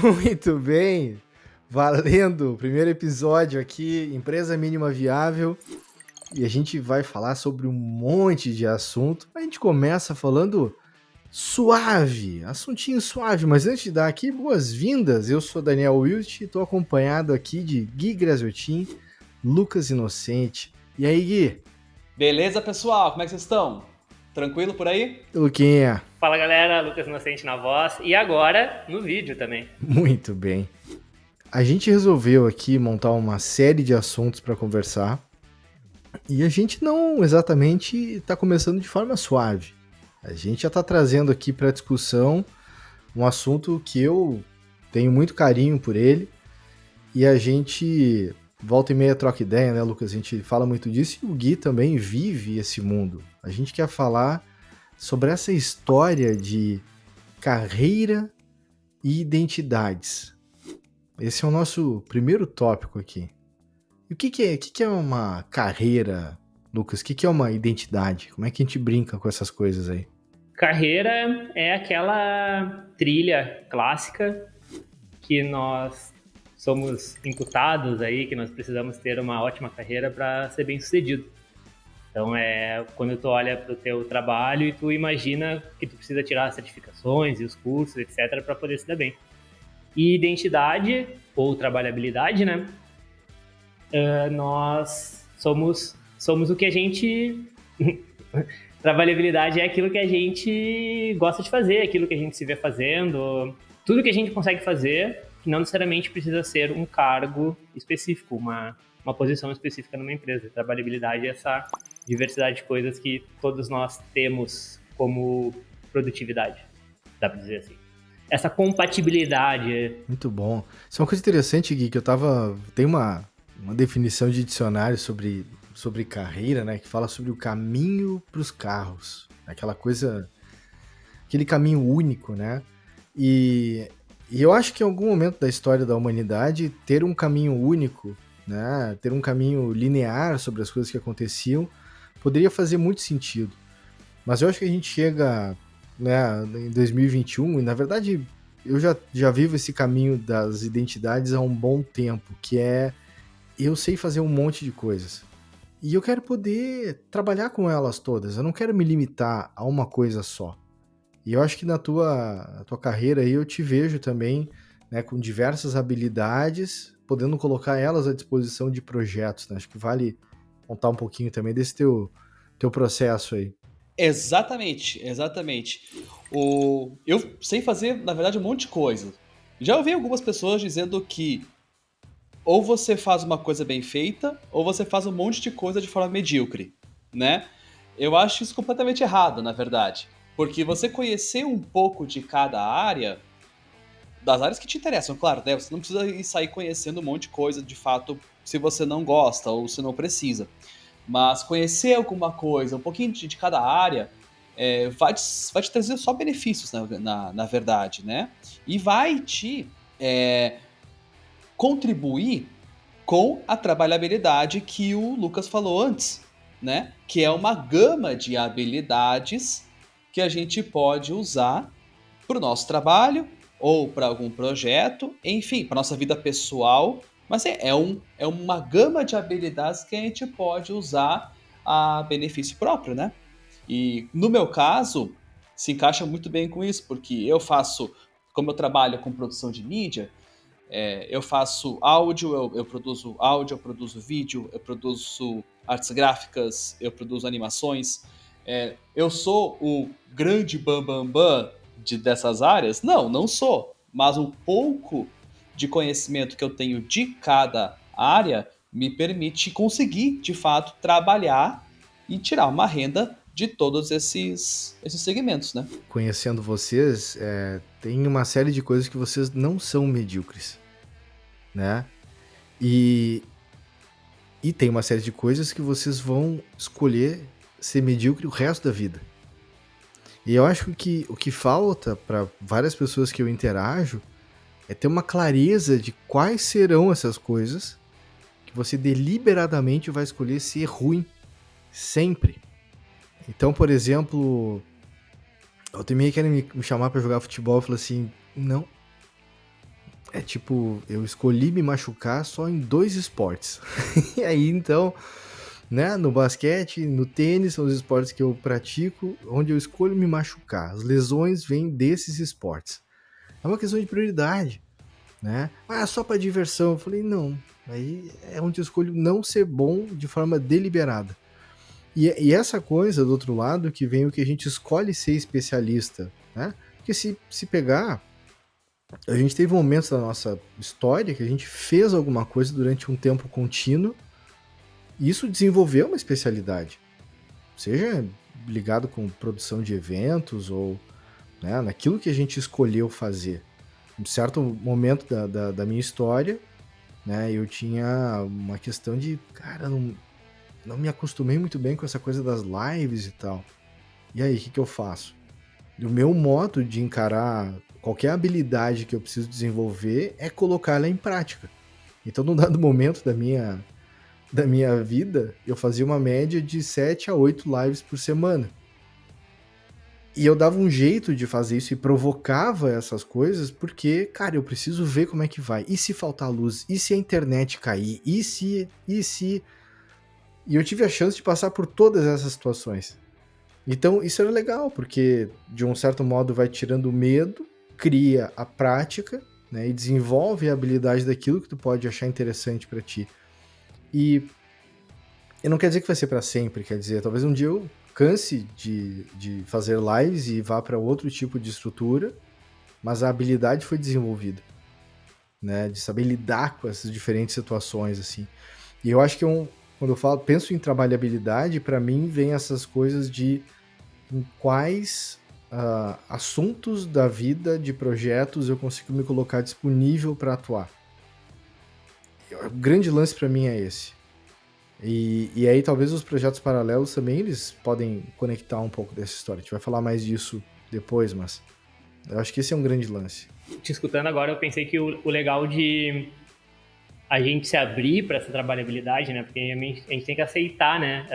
Muito bem, valendo, primeiro episódio aqui, Empresa Mínima Viável, e a gente vai falar sobre um monte de assunto. A gente começa falando suave, assuntinho suave, mas antes de dar aqui boas-vindas, eu sou Daniel Wilt e estou acompanhado aqui de Gui Graziotin, Lucas Inocente. E aí, Gui? Beleza, pessoal? Como é que vocês estão? Tranquilo por aí? Luquinha? Fala galera, Lucas Inocente na voz e agora no vídeo também. Muito bem. A gente resolveu aqui montar uma série de assuntos para conversar. E a gente não exatamente está começando de forma suave. A gente já está trazendo aqui para discussão um assunto que eu tenho muito carinho por ele e a gente volta e meia troca ideia, né, Lucas? A gente fala muito disso e o Gui também vive esse mundo. A gente quer falar sobre essa história de carreira e identidades. Esse é o nosso primeiro tópico aqui. E o que é uma carreira, Lucas? O que é uma identidade? Como é que a gente brinca com essas coisas aí? Carreira é aquela trilha clássica que nós somos imputados aí, que nós precisamos ter uma ótima carreira para ser bem sucedido. Então é quando tu olha para o teu trabalho e tu imagina que tu precisa tirar as certificações e os cursos, etc, para poder se dar bem. E identidade ou trabalhabilidade, né? Nós somos o que a gente. Trabalhabilidade é aquilo que a gente gosta de fazer, aquilo que a gente se vê fazendo, tudo que a gente consegue fazer, que não necessariamente precisa ser um cargo específico, uma posição específica numa empresa. Trabalhabilidade é essa diversidade de coisas que todos nós temos como produtividade, dá para dizer assim. Essa compatibilidade. Muito bom. Isso é uma coisa interessante, Gui, que eu tava. Tem uma definição de dicionário sobre carreira, né? Que fala sobre o caminho para os carros. Aquela coisa. Aquele caminho único, né? E eu acho que em algum momento da história da humanidade, ter um caminho único, né? Ter um caminho linear sobre as coisas que aconteciam, poderia fazer muito sentido. Mas eu acho que a gente chega, né, em 2021, e na verdade eu já vivo esse caminho das identidades há um bom tempo, que é eu sei fazer um monte de coisas. E eu quero poder trabalhar com elas todas, eu não quero me limitar a uma coisa só. E eu acho que na tua carreira aí eu te vejo também, né, com diversas habilidades, podendo colocar elas à disposição de projetos, né? Acho que vale contar um pouquinho também desse teu processo aí. Exatamente, exatamente. Eu sei fazer, na verdade, um monte de coisa. Já ouvi algumas pessoas dizendo que ou você faz uma coisa bem feita, ou você faz um monte de coisa de forma medíocre, né? Eu acho isso completamente errado, na verdade. Porque você conhecer um pouco de cada área, das áreas que te interessam, claro, né? Você não precisa ir sair conhecendo um monte de coisa de fato se você não gosta ou se não precisa. Mas conhecer alguma coisa, um pouquinho de cada área, vai te trazer só benefícios, na verdade, né? E vai te contribuir com a trabalhabilidade que o Lucas falou antes, né? Que é uma gama de habilidades que a gente pode usar para o nosso trabalho ou para algum projeto, enfim, para nossa vida pessoal. Mas é uma gama de habilidades que a gente pode usar a benefício próprio, né? E no meu caso, se encaixa muito bem com isso, porque eu faço, como eu trabalho com produção de mídia, eu faço áudio, eu produzo áudio, eu produzo vídeo, eu produzo artes gráficas, eu produzo animações. Eu sou o grande bambambam dessas áreas? Não, não sou. Mas um pouco de conhecimento que eu tenho de cada área me permite conseguir, de fato, trabalhar e tirar uma renda de todos esses segmentos, né? Conhecendo vocês, tem uma série de coisas que vocês não são medíocres, né? E, e tem uma série de coisas que vocês vão escolher ser medíocre o resto da vida. E eu acho que o que falta para várias pessoas que eu interajo é ter uma clareza de quais serão essas coisas que você deliberadamente vai escolher ser ruim sempre. Então, por exemplo, eu também querem me chamar para jogar futebol, eu falo assim, não, É tipo, eu escolhi me machucar só em 2 esportes. E aí, então, né, no basquete, no tênis, são os esportes que eu pratico, onde eu escolho me machucar. As lesões vêm desses esportes. É uma questão de prioridade, né? Ah, só para diversão. Eu falei, não. Aí é onde eu escolho não ser bom de forma deliberada. E essa coisa, do outro lado, que vem o que a gente escolhe ser especialista, né? Porque se pegar, a gente teve momentos da nossa história que a gente fez alguma coisa durante um tempo contínuo e isso desenvolveu uma especialidade. Seja ligado com produção de eventos ou, né, naquilo que a gente escolheu fazer. Em certo momento da minha história, né, eu tinha uma questão de, cara, não me acostumei muito bem com essa coisa das lives e tal. E aí, o que eu faço? O meu modo de encarar qualquer habilidade que eu preciso desenvolver é colocar ela em prática. Então, num dado momento da minha vida, eu fazia uma média de 7 a 8 lives por semana. E eu dava um jeito de fazer isso e provocava essas coisas porque, cara, eu preciso ver como é que vai. E se faltar luz? E se a internet cair? E se... E eu tive a chance de passar por todas essas situações. Então, isso era legal, porque, de um certo modo, vai tirando o medo, cria a prática, né, e desenvolve a habilidade daquilo que tu pode achar interessante pra ti. E não quer dizer que vai ser pra sempre, quer dizer, talvez um dia eu canse de fazer lives e vá pra outro tipo de estrutura, mas a habilidade foi desenvolvida, né, de saber lidar com essas diferentes situações, assim. E eu acho que quando eu penso em trabalhabilidade, pra mim vem essas coisas de em quais assuntos da vida, de projetos, eu consigo me colocar disponível para atuar. O grande lance para mim é esse. E aí talvez os projetos paralelos também eles podem conectar um pouco dessa história. A gente vai falar mais disso depois, mas eu acho que esse é um grande lance. Te escutando agora, eu pensei que o legal de a gente se abrir para essa trabalhabilidade, né? Porque a gente tem que aceitar, né?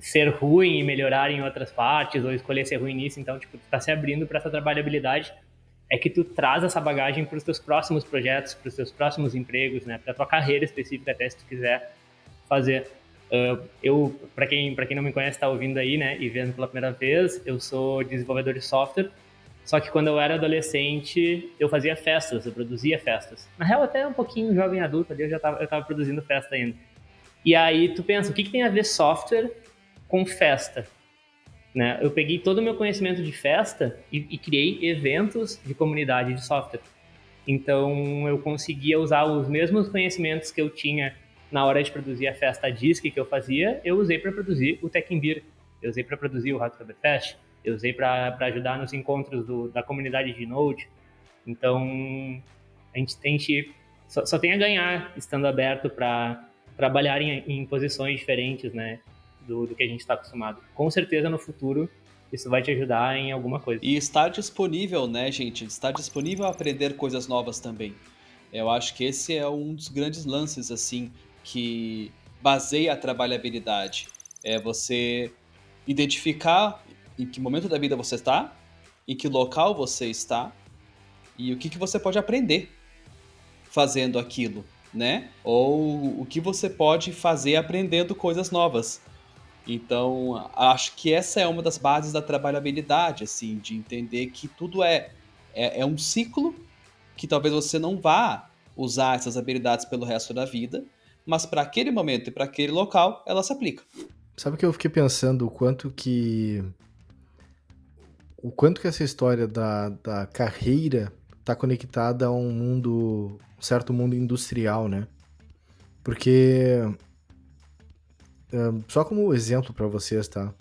Ser ruim e melhorar em outras partes, ou escolher ser ruim nisso. Então, tipo, tu tá se abrindo para essa trabalhabilidade. É que tu traz essa bagagem para os teus próximos projetos, para os teus próximos empregos, né? Para tua carreira específica, até se tu quiser fazer. Eu, para quem não me conhece, tá ouvindo aí, né? E vendo pela primeira vez, eu sou desenvolvedor de software. Só que quando eu era adolescente, eu fazia festas, eu produzia festas. Na real, até um pouquinho jovem adulto ali, eu tava produzindo festa ainda. E aí tu pensa, o que tem a ver software com festa? Né? Eu peguei todo o meu conhecimento de festa e criei eventos de comunidade de software. Então eu conseguia usar os mesmos conhecimentos que eu tinha na hora de produzir a festa Disc que eu fazia, eu usei para produzir o Tech in Beer, eu usei para produzir o Hacktoberfest, eu usei para ajudar nos encontros da comunidade de Node. Então a gente só tem a ganhar estando aberto para trabalhar em posições diferentes, né? Do que a gente está acostumado. Com certeza no futuro isso vai te ajudar em alguma coisa. E está disponível, né, gente? Está disponível a aprender coisas novas também. Eu acho que esse é um dos grandes lances, assim, que baseia a trabalhabilidade. É você identificar em que momento da vida você está, em que local você está e o que você pode aprender fazendo aquilo, né? Ou o que você pode fazer aprendendo coisas novas. Então, acho que essa é uma das bases da trabalhabilidade, assim, de entender que tudo é um ciclo que talvez você não vá usar essas habilidades pelo resto da vida, mas para aquele momento e para aquele local, ela se aplica. Sabe que eu fiquei pensando o quanto que essa história da carreira tá conectada a um certo mundo industrial, né? Porque só como exemplo para vocês, tá?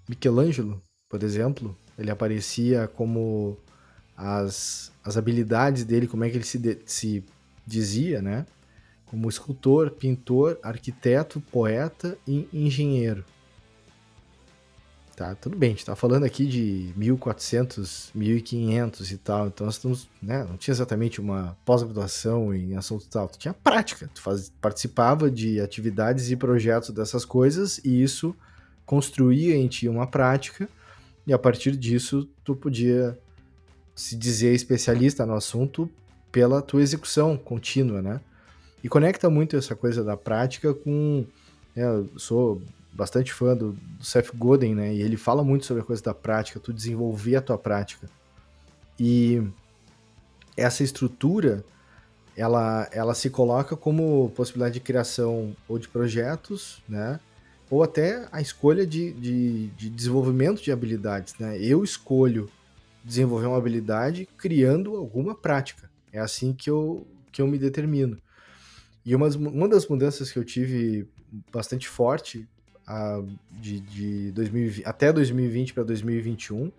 Michelangelo, por exemplo, ele aparecia como as habilidades dele, como é que ele se dizia, né? Como escultor, pintor, arquiteto, poeta e engenheiro. Tá, tudo bem, a gente tá falando aqui de 1400, 1500 e tal, então nós estamos, né, não tinha exatamente uma pós-graduação em assunto tal, tu tinha prática, tu participava de atividades e projetos dessas coisas e isso construía em ti uma prática e a partir disso tu podia se dizer especialista no assunto pela tua execução contínua, né? E conecta muito essa coisa da prática com... eu sou bastante fã do Seth Godin, né? E ele fala muito sobre a coisa da prática, tu desenvolver a tua prática. E essa estrutura, ela se coloca como possibilidade de criação ou de projetos, né? Ou até a escolha de desenvolvimento de habilidades, né? Eu escolho desenvolver uma habilidade criando alguma prática. É assim que eu me determino. E uma das mudanças que eu tive bastante forte de 2020, até 2020 para 2021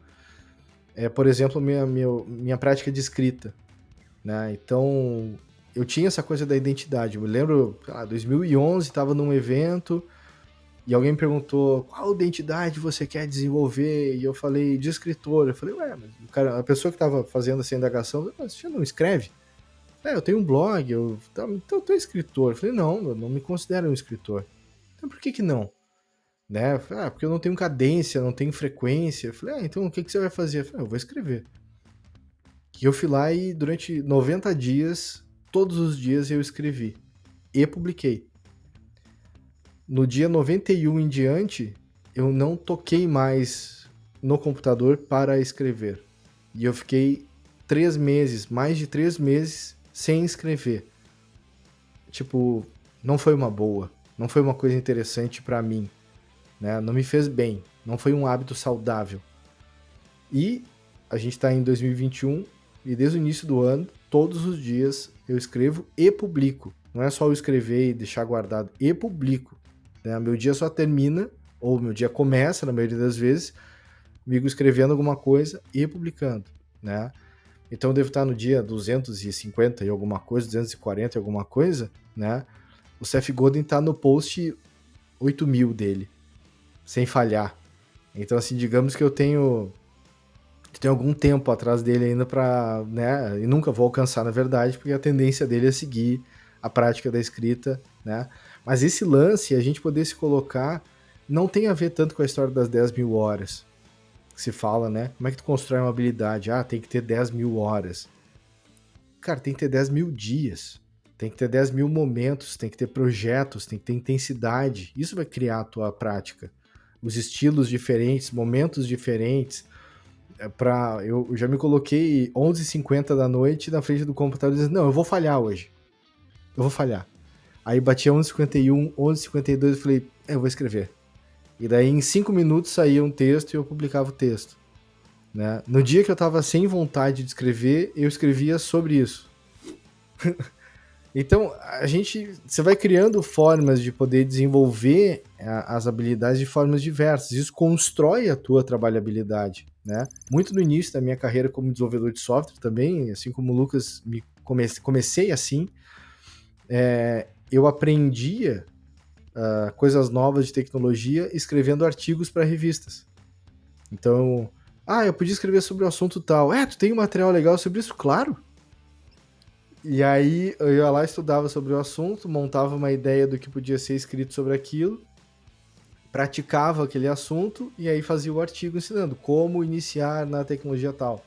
é, por exemplo, minha prática de escrita, né? Então, eu tinha essa coisa da identidade. Eu me lembro, 2011, estava num evento e alguém me perguntou qual identidade você quer desenvolver? E eu falei, de escritor. Eu falei, ué, mas o cara, a pessoa que estava fazendo essa indagação, você já não escreve? Eu tenho um blog, então eu tô escritor. Eu falei, não, eu não me considero um escritor. Então por que não? Né? Eu falei, porque eu não tenho cadência, não tenho frequência. Eu falei, então o que você vai fazer? Eu falei, eu vou escrever. E eu fui lá e durante 90 dias, todos os dias eu escrevi. E publiquei. No dia 91 em diante, eu não toquei mais no computador para escrever. E eu fiquei 3 meses, mais de 3 meses, sem escrever. Tipo, não foi uma boa. Não foi uma coisa interessante para mim. Né? Não me fez bem. Não foi um hábito saudável. E a gente está em 2021 e desde o início do ano, todos os dias eu escrevo e publico. Não é só eu escrever e deixar guardado, e publico. Né? Meu dia só termina, ou meu dia começa, na maioria das vezes, comigo escrevendo alguma coisa e publicando. Né? Então eu devo estar no dia 250 e alguma coisa, 240 e alguma coisa, né? O Seth Godin está no post 8.000 dele, sem falhar. Então, assim, digamos que eu tenho algum tempo atrás dele ainda para, né, e nunca vou alcançar, na verdade, porque a tendência dele é seguir a prática da escrita, né? Mas esse lance, a gente poder se colocar, não tem a ver tanto com a história das 10.000 horas, que se fala, né? Como é que tu constrói uma habilidade? Tem que ter 10.000 horas. Cara, tem que ter 10.000 dias, tem que ter 10.000 momentos, tem que ter projetos, tem que ter intensidade. Isso vai criar a tua prática. Os estilos diferentes, momentos diferentes. Eu já me coloquei 11h50 da noite na frente do computador dizendo, não, eu vou falhar hoje. Eu vou falhar. Aí batia 11h51, 11h52, eu falei, eu vou escrever. E daí em 5 minutos saía um texto e eu publicava o texto. Né? No dia que eu tava sem vontade de escrever, eu escrevia sobre isso. Então, você vai criando formas de poder desenvolver as habilidades de formas diversas. Isso constrói a tua trabalhabilidade, né? Muito no início da minha carreira como desenvolvedor de software também, assim como o Lucas, comecei assim, eu aprendia coisas novas de tecnologia escrevendo artigos para revistas. Então, eu podia escrever sobre o assunto tal. Tu tem um material legal sobre isso? Claro! E aí eu ia lá, estudava sobre o assunto, montava uma ideia do que podia ser escrito sobre aquilo, praticava aquele assunto e aí fazia o artigo ensinando como iniciar na tecnologia tal.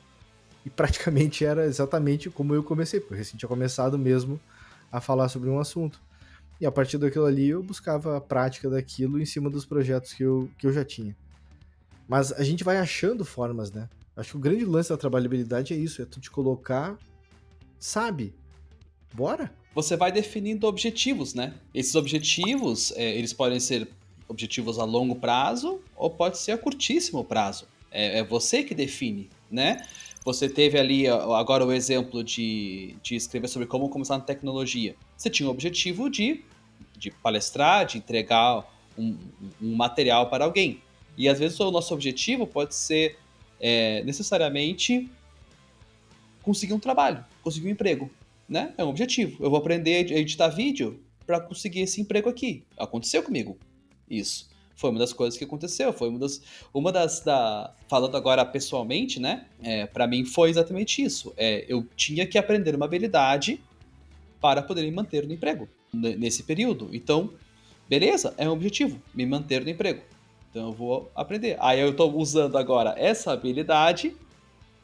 E praticamente era exatamente como eu comecei, porque eu recém tinha começado mesmo a falar sobre um assunto. E a partir daquilo ali eu buscava a prática daquilo em cima dos projetos que eu já tinha. Mas a gente vai achando formas, né? Acho que o grande lance da trabalhabilidade é isso, é tu te colocar, sabe? Bora? Você vai definindo objetivos, né? Esses objetivos, eles podem ser objetivos a longo prazo ou pode ser a curtíssimo prazo. É você que define, né? Você teve ali agora o exemplo de escrever sobre como começar na tecnologia. Você tinha o objetivo de palestrar, de entregar um material para alguém. E às vezes o nosso objetivo pode ser necessariamente conseguir um trabalho, conseguir um emprego. Né? É um objetivo. Eu vou aprender a editar vídeo para conseguir esse emprego aqui. Aconteceu comigo isso. Foi uma das coisas que aconteceu. Foi falando agora pessoalmente, né? Para mim foi exatamente isso. Eu tinha que aprender uma habilidade para poder me manter no emprego nesse período. Então, beleza, é um objetivo, me manter no emprego. Então eu vou aprender. Aí eu estou usando agora essa habilidade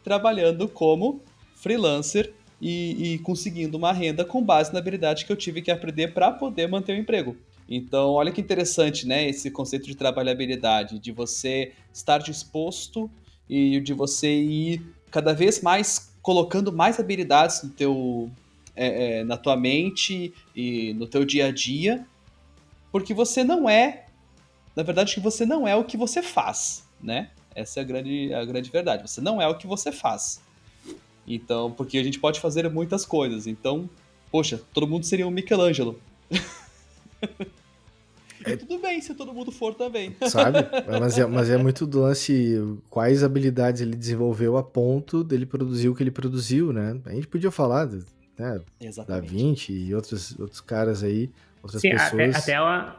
trabalhando como freelancer e conseguindo uma renda com base na habilidade que eu tive que aprender para poder manter o emprego. Então, olha que interessante, né, esse conceito de trabalhabilidade, de você estar disposto e de você ir cada vez mais colocando mais habilidades no teu, na tua mente e no teu dia a dia, porque você não é, na verdade, que você não é o que você faz, né? Essa é a grande verdade. Você não é o que você faz. Então, porque a gente pode fazer muitas coisas. Então, poxa, todo mundo seria um Michelangelo. E tudo bem se todo mundo for também. Sabe? Mas é muito do lance, quais habilidades ele desenvolveu a ponto dele produzir o que ele produziu, né? A gente podia falar, né, da Exatamente. Vinci e outros caras aí, outras Sim, pessoas.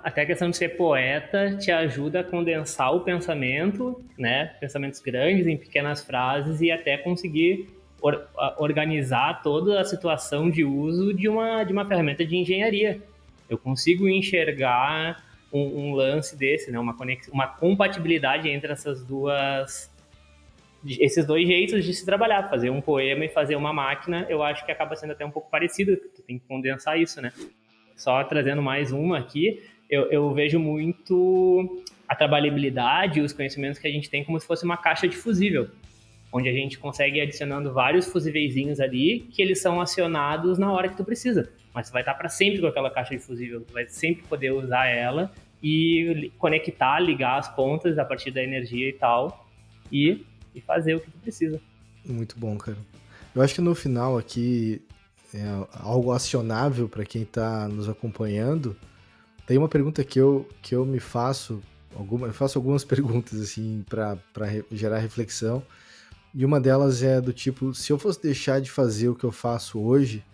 até a questão de ser poeta te ajuda a condensar o pensamento, né? Pensamentos grandes em pequenas frases e até conseguir organizar toda a situação de uso de uma ferramenta de engenharia. Eu consigo enxergar um lance desse, né? Uma compatibilidade entre esses dois jeitos de se trabalhar, fazer um poema e fazer uma máquina. Eu acho que acaba sendo até um pouco parecido, tu tem que condensar isso, né? Só trazendo mais uma aqui, eu vejo muito a trabalhabilidade e os conhecimentos que a gente tem como se fosse uma caixa de fusível, onde a gente consegue ir adicionando vários fusívelzinhos ali, que eles são acionados na hora que tu precisa. Mas tu vai estar para sempre com aquela caixa de fusível, tu vai sempre poder usar ela e conectar, ligar as pontas a partir da energia e tal, e fazer o que tu precisa. Muito bom, cara. Eu acho que no final aqui, algo acionável para quem está nos acompanhando, tem uma pergunta que eu me faço, eu faço algumas perguntas assim para gerar reflexão, e uma delas é do tipo, se eu fosse deixar de fazer o que eu faço hoje,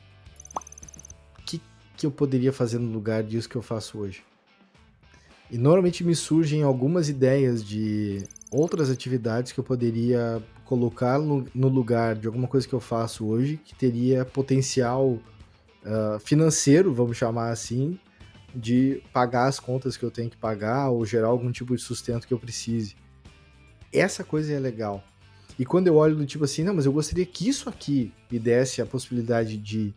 o que eu poderia fazer no lugar disso que eu faço hoje? E normalmente me surgem algumas ideias de outras atividades que eu poderia colocar no lugar de alguma coisa que eu faço hoje, que teria potencial financeiro, vamos chamar assim, de pagar as contas que eu tenho que pagar ou gerar algum tipo de sustento que eu precise. Essa coisa é legal. E quando eu olho do tipo assim, não, mas eu gostaria que isso aqui me desse a possibilidade de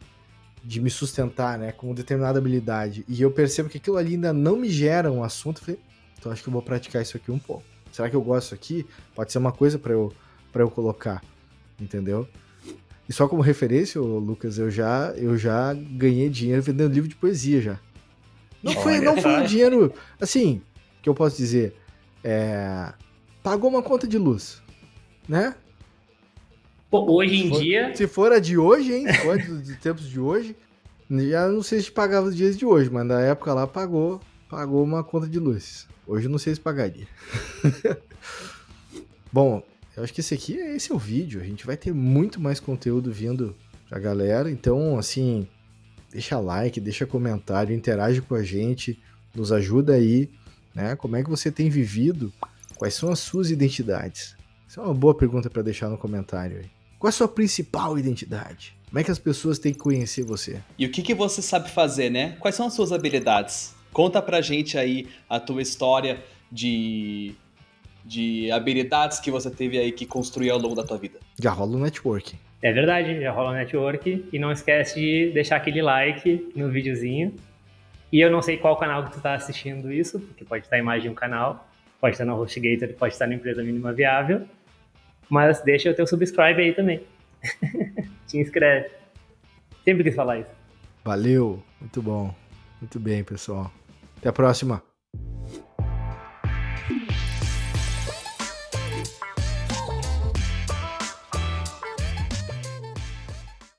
me sustentar, né, com determinada habilidade, e eu percebo que aquilo ali ainda não me gera um assunto, eu falei, então acho que eu vou praticar isso aqui um pouco. Será que eu gosto aqui? Pode ser uma coisa para eu colocar, entendeu? E só como referência, Lucas, eu já ganhei dinheiro vendendo livro de poesia já. Não foi um dinheiro, assim, que eu posso dizer, pagou uma conta de luz, né? Pô, hoje em dia... Se for a de hoje, hein? Se for dos tempos de hoje, já não sei se pagava os dias de hoje, mas na época lá pagou uma conta de luz. Hoje eu não sei se pagaria. Bom, eu acho que esse é o vídeo. A gente vai ter muito mais conteúdo vindo pra galera. Então, assim, deixa like, deixa comentário, interage com a gente, nos ajuda aí, né? Como é que você tem vivido? Quais são as suas identidades? Isso é uma boa pergunta para deixar no comentário aí. Qual é a sua principal identidade? Como é que as pessoas têm que conhecer você? E o que você sabe fazer, né? Quais são as suas habilidades? Conta pra gente aí a tua história de habilidades que você teve aí que construiu ao longo da tua vida. Já rola o networking. É verdade, já rola o network. E não esquece de deixar aquele like no videozinho. E eu não sei qual canal que tu tá assistindo isso, porque pode estar em mais de um canal. Pode estar no HostGator, pode estar na Empresa Mínima Viável. Mas deixa o teu subscribe aí também. Te inscreve. Sempre quis falar isso. Valeu, muito bom. Muito bem, pessoal. Até a próxima.